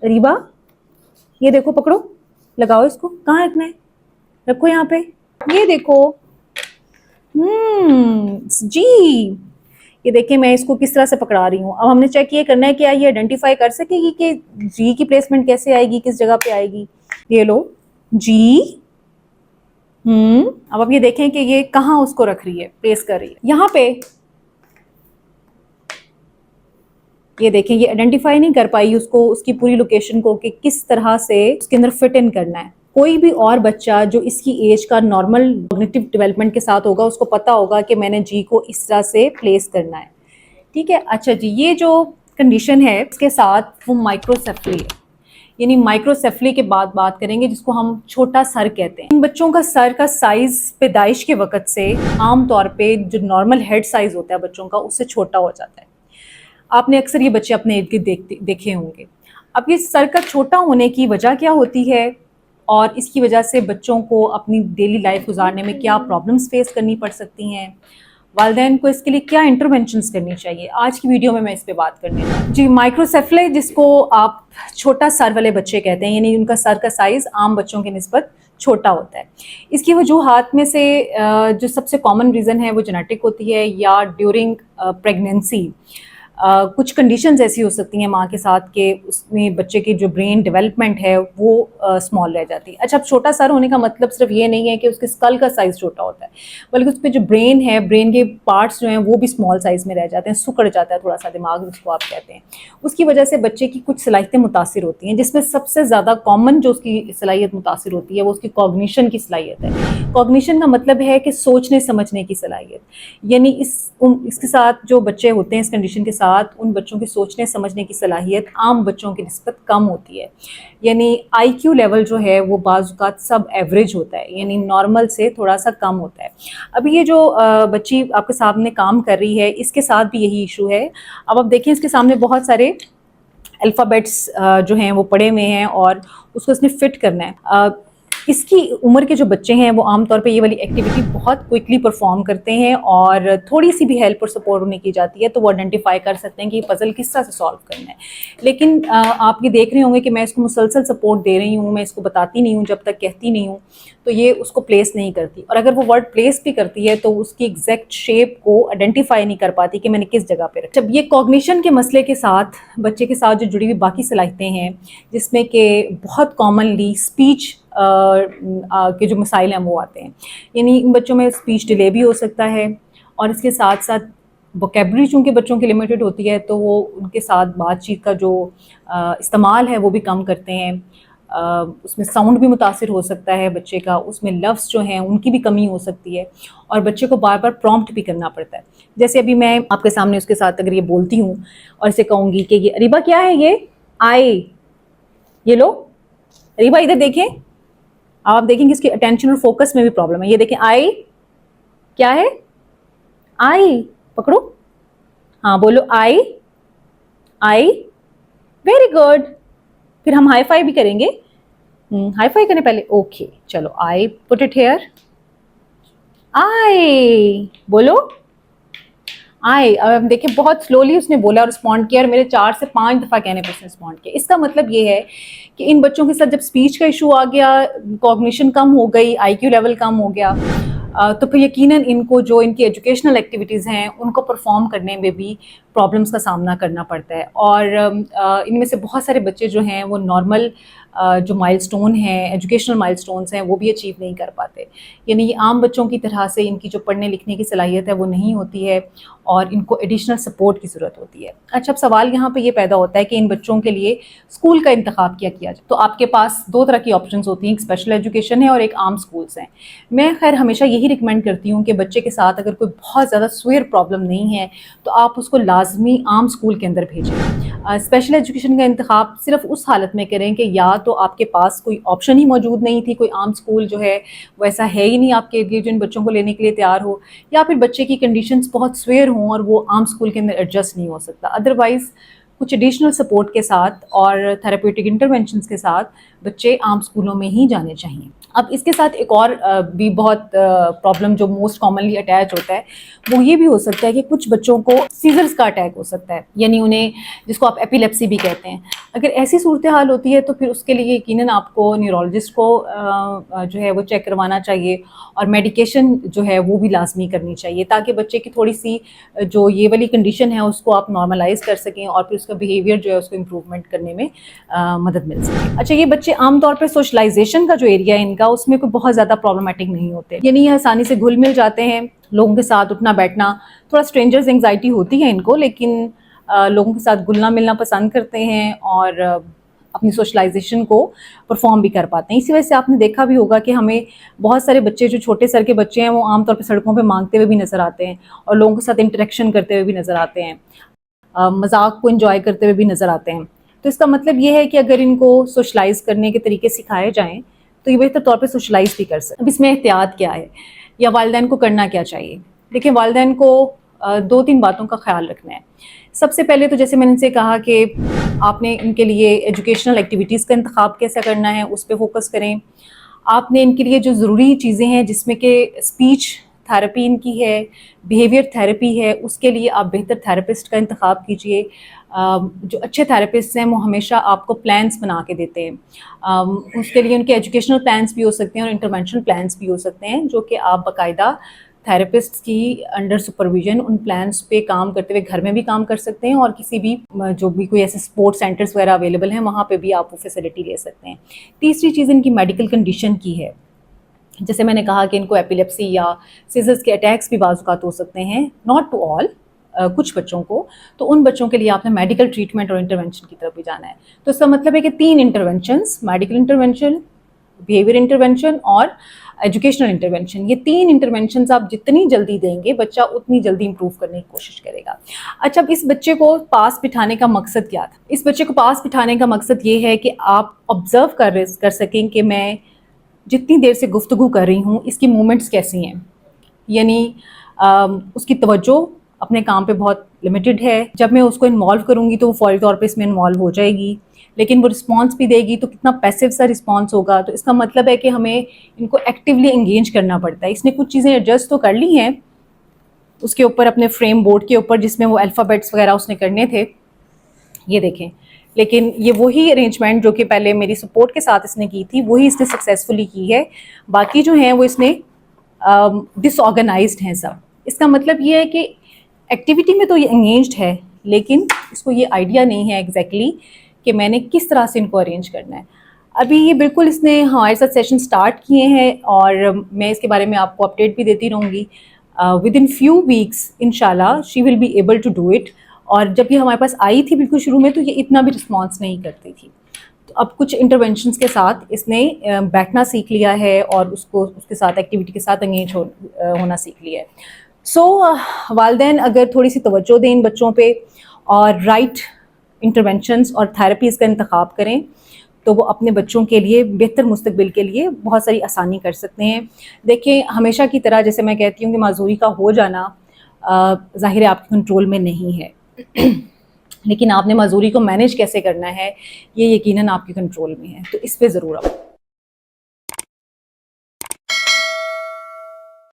रीबा, ये देखो, पकड़ो, लगाओ इसको, कहाँ रखना है, रखो यहाँ पे, ये देखो। जी, ये देखिए मैं इसको किस तरह से पकड़ा रही हूँ। अब हमने चेक ये करना है कि ये आइडेंटिफाई कर सकेगी कि जी की प्लेसमेंट कैसे आएगी, किस जगह पे आएगी। ये लो, जी। अब आप ये देखें कि ये कहाँ उसको रख रही है, प्लेस कर रही है यहाँ पे। ये देखें, ये आइडेंटिफाई नहीं कर पाई उसको, उसकी पूरी लोकेशन को, कि किस तरह से उसके अंदर फिट इन करना है। कोई भी और बच्चा जो इसकी एज का नॉर्मल कॉग्निटिव डेवलपमेंट के साथ होगा, उसको पता होगा कि मैंने जी को इस तरह से प्लेस करना है। ठीक है, अच्छा जी, ये जो कंडीशन है उसके साथ वो माइक्रोसेफली है, यानी माइक्रोसेफली के बाद बात करेंगे, जिसको हम छोटा सर कहते हैं। इन बच्चों का सर का साइज पैदाइश के वक्त से आमतौर पे जो नॉर्मल हेड साइज होता है बच्चों का, उससे छोटा हो जाता है। आपने अक्सर ये बच्चे अपने इर्द गिर्द देखे होंगे। अब ये सर का छोटा होने की वजह क्या होती है, और इसकी वजह से बच्चों को अपनी डेली लाइफ गुजारने में क्या प्रॉब्लम्स फेस करनी पड़ सकती हैं, वालिदैन को इसके लिए क्या इंटरवेंशंस करनी चाहिए, आज की वीडियो में मैं इस पे बात करने वाली हूँ। जी, माइक्रोसेफली जिसको आप छोटा सर वाले बच्चे कहते हैं, यानी उनका सर का साइज आम बच्चों की निस्बत छोटा होता है। इसकी वजूहात में से जो सबसे कॉमन रीज़न है वो जेनेटिक होती है, या ड्यूरिंग प्रेगनेंसी कुछ कंडीशंस ऐसी हो सकती हैं माँ के साथ कि उसमें बच्चे की जो ब्रेन डेवलपमेंट है वो स्मॉल रह जाती है। अच्छा, अब छोटा सर होने का मतलब सिर्फ ये नहीं है कि उसके स्कल का साइज़ छोटा होता है, बल्कि उस पर जो ब्रेन है, ब्रेन के पार्ट्स जो हैं वो भी स्मॉल साइज़ में रह जाते हैं, सिकुड़ जाता है थोड़ा सा दिमाग, जिसको आप कहते हैं। उसकी वजह से बच्चे की कुछ सलाहियतें मुतासिर होती हैं, जिसमें सबसे ज़्यादा कॉमन जो उसकी सलाहियत मुतासिर होती है वो उसकी कॉग्निशन की सलाहियत है। कॉग्निशन का मतलब है कि सोचने समझने की सलाहियत, यानी इसके साथ जो बच्चे होते हैं इस कंडीशन के साथ, उन बच्चों की सोचने समझने की सलाहियत आम बच्चों की निस्बत कम होती है। यानी आईक्यू लेवल जो है वो बाज़ औक़ात सब एवरेज होता है, यानी नॉर्मल से थोड़ा सा कम होता है। अभी ये जो बच्ची आपके सामने काम कर रही है, इसके साथ भी यही इशू है। अब आप देखिए, इसके सामने बहुत सारे अल्फ़ाबेट्स जो हैं वो पड़े हुए हैं और उसको इसने फिट करना है। इसकी उम्र के जो बच्चे हैं वो आमतौर पे ये वाली एक्टिविटी बहुत क्विकली परफॉर्म करते हैं, और थोड़ी सी भी हेल्प और सपोर्ट उन्हें की जाती है तो वो आइडेंटिफाई कर सकते हैं कि ये पज़ल किस तरह से सॉल्व करना है। लेकिन आप ये देख रहे होंगे कि मैं इसको मुसलसल सपोर्ट दे रही हूँ, मैं इसको बताती नहीं हूँ, जब तक कहती नहीं हूँ तो ये उसको प्लेस नहीं करती, और अगर वो वर्ड प्लेस भी करती है तो उसकी एग्जैक्ट शेप को आइडेंटिफाई नहीं कर पाती कि मैंने किस जगह पे रखा। जब ये कॉग्निशन के मसले के साथ बच्चे के साथ जो जुड़ी हुई बाकी सलाहियतें हैं, जिसमें कि बहुत कॉमनली स्पीच के जो मसाइल हैं वो आते हैं, यानी इन बच्चों में स्पीच डिले भी हो सकता है, और इसके साथ साथ वोकेबलरी चूँकि बच्चों की लिमिटेड होती है तो वो उनके साथ बातचीत का जो इस्तेमाल है वो भी कम करते हैं। उसमें साउंड भी मुतासिर हो सकता है बच्चे का, उसमें लफ्ज़ जो हैं उनकी भी कमी हो सकती है, और बच्चे को बार बार प्रॉम्प्ट भी करना पड़ता है। जैसे अभी मैं आपके सामने उसके साथ अगर ये बोलती हूँ और इसे कहूँगी कि ये रीबा क्या है, ये आई, ये लो रीबा इधर देखें, आप देखेंगे इसकी अटेंशन और फोकस में भी प्रॉब्लम है। ये देखें, आई क्या है, आई पकड़ो, हाँ बोलो आई, आई, वेरी गुड। फिर हम हाई फाई भी करेंगे, हाई फाई करने पहले, ओके चलो, आई पुट इट हेयर, आई बोलो, आई। अब देखिए बहुत स्लोली उसने बोला और रिस्पॉन्ड किया, और मेरे 4 से 5 दफ़ा कहने पर उसने रिस्पॉन्ड किया। इसका मतलब ये है कि इन बच्चों के साथ जब स्पीच का इशू आ गया, कॉग्निशन कम हो गई, आईक्यू लेवल कम हो गया, तो फिर यकीनन इनको जो इनकी एजुकेशनल एक्टिविटीज़ हैं उनको परफॉर्म करने में भी प्रॉब्लम्स का सामना करना पड़ता है। और इनमें से बहुत सारे बच्चे जो हैं वो नॉर्मल जो माइलस्टोन हैं, एजुकेशनल माइलस्टोन्स हैं, वो भी अचीव नहीं कर पाते। यानी ये आम बच्चों की तरह से इनकी जो पढ़ने लिखने की सलाहियत है वो नहीं होती है, और इनको एडिशनल सपोर्ट की ज़रूरत होती है। अच्छा, अब सवाल यहाँ पे ये पैदा होता है कि इन बच्चों के लिए स्कूल का इंतखाब क्या किया जाए। तो आपके पास 2 तरह की ऑप्शंस होती हैं, एक स्पेशल एजुकेशन है और एक आम स्कूल्स हैं। मैं खैर हमेशा यही रिकमेंड करती हूँ कि बच्चे के साथ अगर कोई बहुत ज़्यादा सीवियर प्रॉब्लम नहीं है तो आप उसको लाजमी आम स्कूल के अंदर भेजें। स्पेशल एजुकेशन का इंतखाब सिर्फ उस हालत में करें कि या तो आपके पास कोई ऑप्शन ही मौजूद नहीं थी, कोई आम स्कूल जो है वैसा है ही नहीं आपके लिए जो इन बच्चों को लेने के लिए तैयार हो, या फिर बच्चे की कंडीशंस बहुत सीवियर हों और वो आम स्कूल के अंदर एडजस्ट नहीं हो सकता। अदरवाइज़ कुछ एडिशनल सपोर्ट के साथ और थेरेप्यूटिक इंटरवेंशंस के साथ बच्चे आम स्कूलों में ही जाने चाहिए। اب اس کے ساتھ ایک اور بھی بہت پرابلم جو موسٹ کامنلی اٹیچ ہوتا ہے وہ یہ بھی ہو سکتا ہے کہ کچھ بچوں کو سیزرز کا اٹیک ہو سکتا ہے، یعنی انہیں جس کو آپ ایپیلیپسی بھی کہتے ہیں. اگر ایسی صورتحال ہوتی ہے تو پھر اس کے لیے یقیناً آپ کو نیورولوجسٹ کو جو ہے وہ چیک کروانا چاہیے، اور میڈیکیشن جو ہے وہ بھی لازمی کرنی چاہیے تاکہ بچے کی تھوڑی سی جو یہ والی کنڈیشن ہے اس کو آپ نارملائز کر سکیں اور پھر اس کا بیہیویئر جو ہے اس کو امپروومنٹ کرنے میں مدد مل سکے. اچھا، یہ بچے عام طور پہ سوشلائزیشن کا جو ایریا ہے ان کا اس میں کوئی بہت زیادہ پرابلمٹک نہیں ہوتے، یعنی یہ آسانی سے گھل مل جاتے ہیں لوگوں کے ساتھ، اٹھنا بیٹھنا، تھوڑا اسٹرینجرز انگزائٹی ہوتی ہے ان کو، لیکن لوگوں کے ساتھ گلنا ملنا پسند کرتے ہیں اور اپنی سوشلائزیشن کو پرفارم بھی کر پاتے ہیں. اسی وجہ سے آپ نے دیکھا بھی ہوگا کہ ہمیں بہت سارے بچے جو چھوٹے سر کے بچے ہیں وہ عام طور پہ سڑکوں پہ مانگتے ہوئے بھی نظر آتے ہیں اور لوگوں کے ساتھ انٹریکشن کرتے ہوئے بھی نظر آتے ہیں، مذاق کو انجوائے کرتے ہوئے بھی نظر آتے ہیں. تو اس کا مطلب یہ ہے کہ اگر ان کو سوشلائز کرنے کے طریقے سکھائے جائیں تو یہ بہتر طور پہ سوشلائز بھی کر سکتے. اب اس میں احتیاط کیا ہے یا والدین کو کرنا کیا چاہیے؟ دیکھیں، والدین کو 2-3 باتوں کا خیال رکھنا ہے. سب سے پہلے تو جیسے میں نے ان سے کہا کہ آپ نے ان کے لیے ایجوکیشنل ایکٹیویٹیز کا انتخاب کیسا کرنا ہے اس پہ فوکس کریں. آپ نے ان کے لیے جو ضروری چیزیں ہیں جس میں کہ اسپیچ تھیراپی ان کی ہے، بیہیویئر تھیراپی ہے، اس کے لیے آپ بہتر تھیراپسٹ کا انتخاب کیجئے. جو اچھے تھیراپسٹ ہیں وہ ہمیشہ آپ کو پلانس بنا کے دیتے ہیں. اس کے لیے ان کے ایجوکیشنل پلانس بھی ہو سکتے ہیں اور انٹرونشنل پلانس بھی ہو سکتے ہیں جو کہ آپ باقاعدہ تھیراپسٹ کی انڈر سپرویژن ان پلانس پہ کام کرتے ہوئے گھر میں بھی کام کر سکتے ہیں، اور کسی بھی جو بھی کوئی ایسے سپورٹ سینٹرز وغیرہ اویلیبل ہیں وہاں پہ بھی آپ وہ فیسلٹی لے سکتے ہیں. تیسری چیز ان کی میڈیکل کنڈیشن کی ہے. جیسے میں نے کہا کہ ان کو ایپیلیپسی یا سیزرز کے اٹیکس بھی بعض اوقات ہو سکتے ہیں، ناٹ ٹو آل، کچھ بچوں کو. تو ان بچوں کے لیے آپ نے میڈیکل ٹریٹمنٹ اور انٹرونشن کی طرف بھی جانا ہے. تو اس کا مطلب ہے کہ 3 interventions, medical intervention, behaviour intervention اور ایجوکیشنل انٹرونشن، یہ 3 انٹرونشنز آپ جتنی جلدی دیں گے بچہ اتنی جلدی امپروو کرنے کی کوشش کرے گا. اچھا، اب اس بچے کو پاس بٹھانے کا مقصد کیا تھا؟ اس بچے کو پاس بٹھانے کا مقصد یہ ہے کہ آپ آبزرو کر سکیں کہ میں جتنی دیر سے گفتگو کر رہی ہوں اس کی مومنٹس کیسی ہیں، یعنی اس کی توجہ اپنے کام پہ بہت لمیٹڈ ہے. جب میں اس کو انوالو کروں گی تو وہ فوری طور پہ اس میں انوالو ہو جائے گی، لیکن وہ رسپانس بھی دے گی تو کتنا پیسو سا رسپانس ہوگا. تو اس کا مطلب ہے کہ ہمیں ان کو ایکٹیولی انگیج کرنا پڑتا ہے. اس نے کچھ چیزیں ایڈجسٹ تو کر لی ہیں اس کے اوپر، اپنے فریم بورڈ کے اوپر، جس میں وہ الفابیٹس وغیرہ اس نے کرنے تھے، یہ دیکھیں. لیکن یہ وہی ارینجمنٹ جو کہ پہلے میری سپورٹ کے ساتھ اس نے کی تھی وہی اس نے سکسیزفلی کی ہے. باقی جو ہیں وہ اس میں ڈس آرگنائزڈ ہیں سب. اس کا مطلب یہ ہے کہ ایکٹیویٹی میں تو یہ انگیجڈ ہے لیکن اس کو یہ آئیڈیا نہیں ہے ایگزیکٹلی کہ میں نے کس طرح سے ان کو ارینج کرنا ہے. ابھی یہ بالکل اس نے ہمارے ساتھ سیشن سٹارٹ کیے ہیں اور میں اس کے بارے میں آپ کو اپڈیٹ بھی دیتی رہوں گی. ودن فیو ویکس انشاءاللہ she will be able to do it. اور جب یہ ہمارے پاس آئی تھی بالکل شروع میں تو یہ اتنا بھی رسپانس نہیں کرتی تھی. تو اب کچھ انٹرونشنس کے ساتھ اس نے بیٹھنا سیکھ لیا ہے اور اس کے ساتھ ایکٹیویٹی کے ساتھ انگیج ہونا سیکھ لیا ہے. سو والدین اگر تھوڑی سی توجہ دیں ان بچوں پہ اور رائٹ انٹرونشنس اور تھیراپیز کا انتخاب کریں تو وہ اپنے بچوں کے لیے بہتر مستقبل کے لیے بہت ساری آسانی کر سکتے ہیں. دیکھیں، ہمیشہ کی طرح جیسے میں کہتی ہوں کہ معذوری کا ہو جانا ظاہر ہے آپ کے کنٹرول میں نہیں ہے لیکن آپ نے معذوری کو مینیج کیسے کرنا ہے یہ یقیناً آپ کے کنٹرول میں ہے. تو اس پہ ضرور آپ